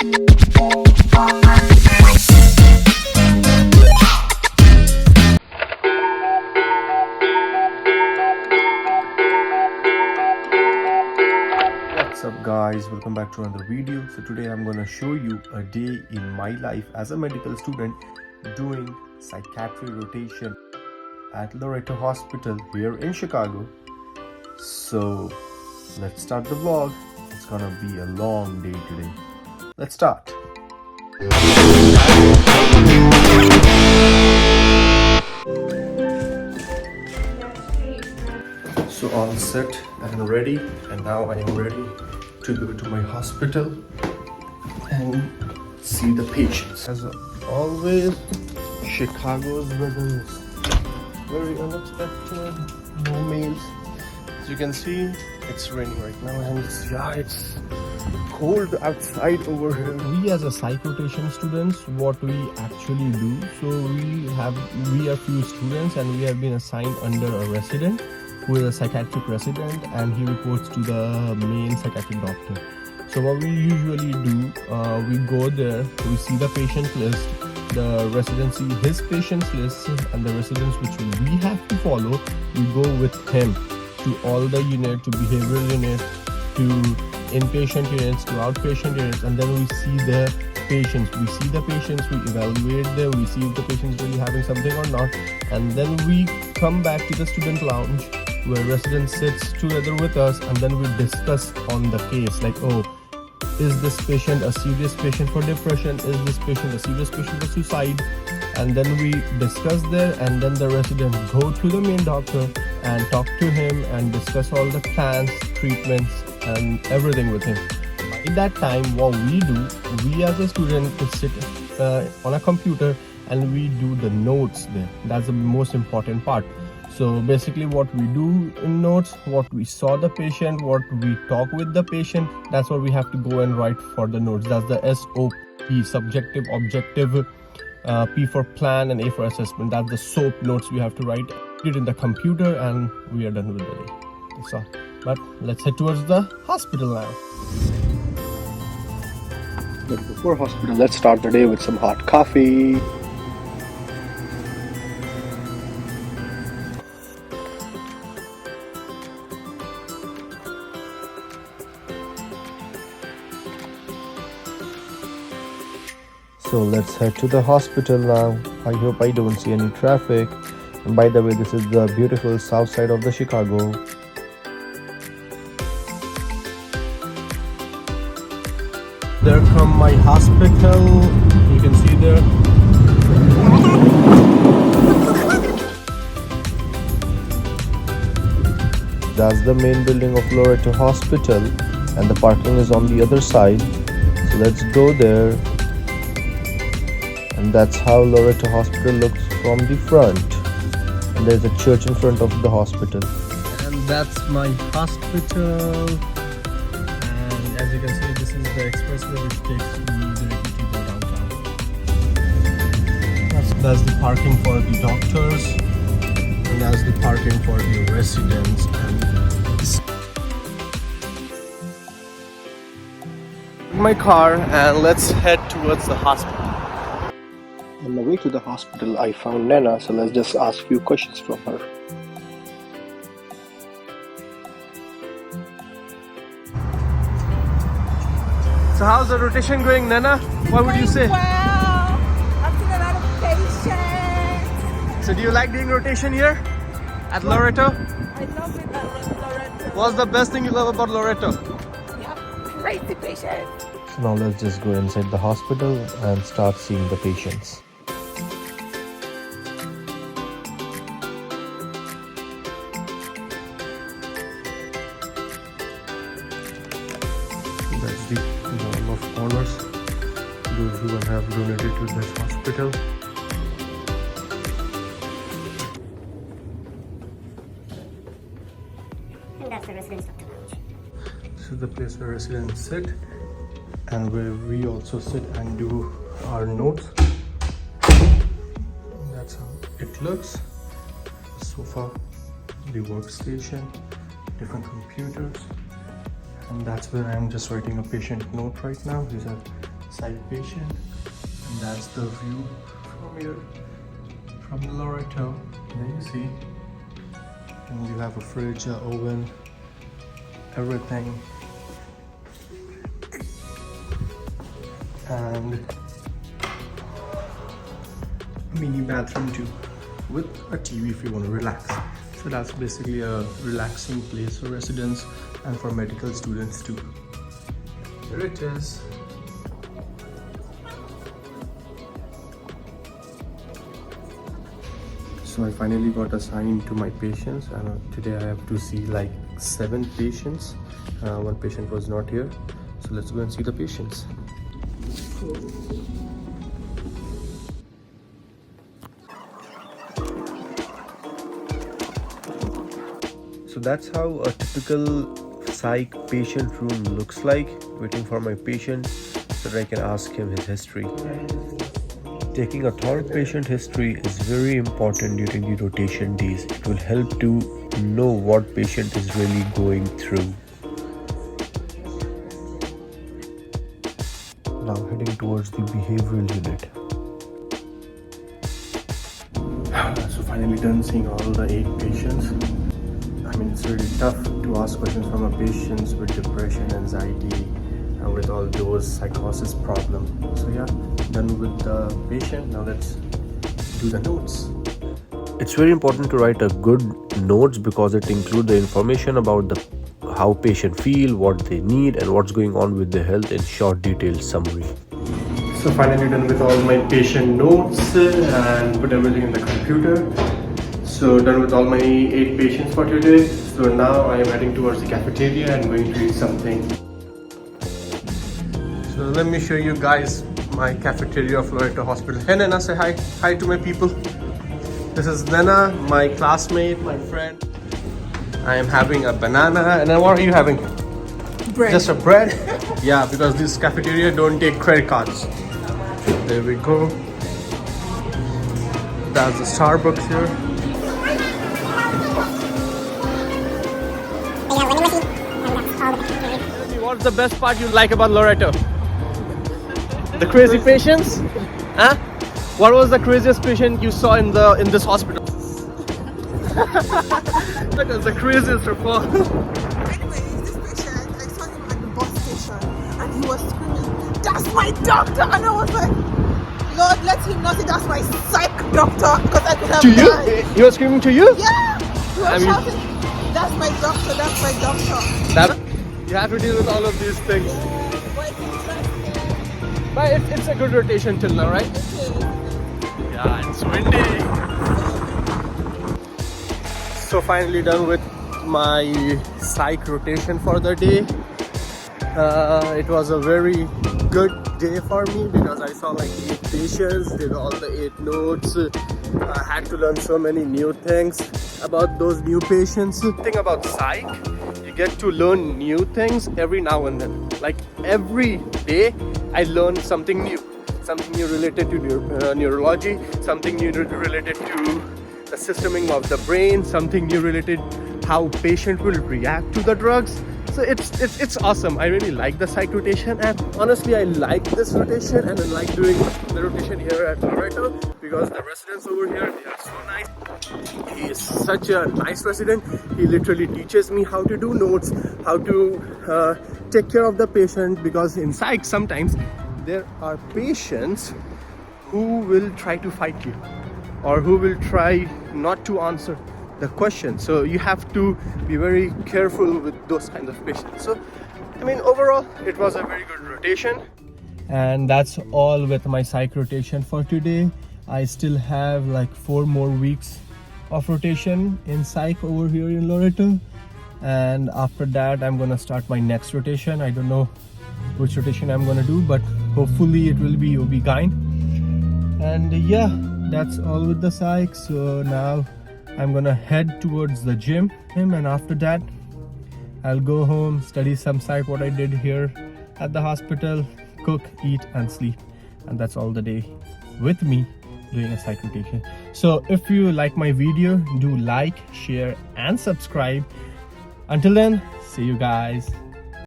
What's up guys, welcome back to another video. So today I'm going to show you a day in my life as a medical student doing psychiatry rotation at Loretto Hospital here in Chicago. So let's start the vlog. It's gonna be a long day today. Let's start. So all set and ready, and now I am ready to go to my hospital and see the patients. As always, Chicago's weather is very unexpected. No mails. As you can see, it's raining right now, and it's cold outside over here. We as a psych rotation students, what we actually do, so we are few students and we have been assigned under a resident who is a psychiatric resident, and he reports to the main psychiatric doctor. So what we usually do, we go there, we see the patient list, the resident see his patient's list, and the residents which we have to follow, we go with him to all the unit, to behavioral unit, to inpatient units, to outpatient units, and then we see the patients. We see the patients, we evaluate them, we see if the patient's really having something or not, and then we come back to the student lounge where resident sits together with us, and then we discuss on the case, like, oh, is this patient a serious patient for depression, is this patient a serious patient for suicide, and then we discuss there, and then the resident go to the main doctor and talk to him and discuss all the plans, treatments, and everything with him. At that time, what we do, we as a student sit on a computer and we do the notes there. That's the most important part. So basically what we do in notes, what we saw the patient, what we talk with the patient, that's what we have to go and write for the notes. That's the SOP, subjective, objective, P for plan, and A for assessment. That's the SOAP notes we have to write. It in the computer and we are done with the day. That's all. But let's head towards the hospital now. But before hospital, let's start the day with some hot coffee. So let's head to the hospital now. I hope I don't see any traffic. And by the way, this is the beautiful south side of the Chicago. There come my hospital. You can see there. That's the main building of Loretto Hospital, and the parking is on the other side. So let's go there. And that's how Loretto Hospital looks from the front. And there's a church in front of the hospital. And that's my hospital. And as you can see, this is the expressway which takes me directly to the downtown. That's the parking for the doctors. And that's the parking for the residents. And my car, and let's head towards the hospital. On the way to the hospital, I found Nana, so let's just ask a few questions from her. So how's the rotation going, Nana? What would you say? Well, I've seen a lot of patients. So do you like doing rotation here at Loretto? I love it at Loretto. What's the best thing you love about Loretto? We have crazy patients. So now let's just go inside the hospital and start seeing the patients. That's the wall of honors, those who have donated to this hospital. And that's the residence doctor lounge. This is the place where residents sit, and where we also sit and do our notes. That's how it looks. The sofa, the workstation, different computers. And that's where I'm just writing a patient note right now. These are psych patient, and that's the view from here, from the Loretto. There you see, and you have a fridge, a oven, everything, and mini bathroom too, with a TV if you want to relax. So that's basically a relaxing place for residents and for medical students too. Here it is. So I finally got assigned to my patients, and today I have to see like 7 patients. One patient was not here, so let's go and see the patients. So that's how a typical psych patient room looks like. Waiting for my patient so that I can ask him his history. Taking a thorough patient history is very important during the rotation days. It will help to know what patient is really going through. Now heading towards the behavioral unit. So finally done seeing all the 8 patients. I mean, it's really tough to ask questions from a patient with depression, anxiety, and with all those psychosis problems. So yeah, done with the patient. Now let's do the notes. It's very important to write a good notes because it includes the information about how patient feel, what they need, and what's going on with their health in short detailed summary. So finally done with all my patient notes and put everything in the computer. So done with all my 8 patients for today. So now I am heading towards the cafeteria and going to eat something. So let me show you guys my cafeteria of Loretto Hospital. Hey Nana, say hi. Hi to my people. This is Nana, my classmate, my friend. I am having a banana. And then what are you having? Bread. Just a bread? Yeah, because this cafeteria don't take credit cards. There we go. That's the Starbucks here. What's the best part you like about Loretto? The crazy patients? Huh? What was the craziest patient you saw in this hospital? That was the craziest of all. Anyways, this patient, I saw him at the bus station and he was screaming, "That's my doctor!" And I was like, Lord, let him not say that's my psych doctor, because I could have To you? died. He was screaming to you? Yeah! He was shouting, "That's my doctor, that's my doctor." That, you have to deal with all of these things. But it's a good rotation till now, right? Yeah, it's windy. So finally done with my psych rotation for the day. It was a very good day for me because I saw like 8 patients, did all the 8 notes. I had to learn so many new things about those new patients. The thing about psych, you get to learn new things every now and then. Like every day I learn something new related to neurology, something new related to the systeming of the brain, something new related how patient will react to the drugs. So it's awesome. I really like the psych rotation, and honestly I like this rotation, and I like doing the rotation here at Loretto because the residents over here, they are so nice. He is such a nice resident. He literally teaches me how to do notes, how to take care of the patient, because in psych sometimes there are patients who will try to fight you or who will try not to answer the question. So you have to be very careful with those kinds of patients. So I mean, overall it was a very good rotation. And that's all with my psych rotation for today. I still have like 4 more weeks of rotation in psych over here in Loretto, and after that I'm gonna start my next rotation. I don't know which rotation I'm gonna do, but hopefully it will be OB-GYN. And yeah, that's all with the psych. So now I'm gonna head towards the gym, and after that I'll go home, study some psych, what I did here at the hospital, cook, eat and sleep, and that's all the day with me doing a psych rotation. So if you like my video, do like, share and subscribe. Until then, see you guys.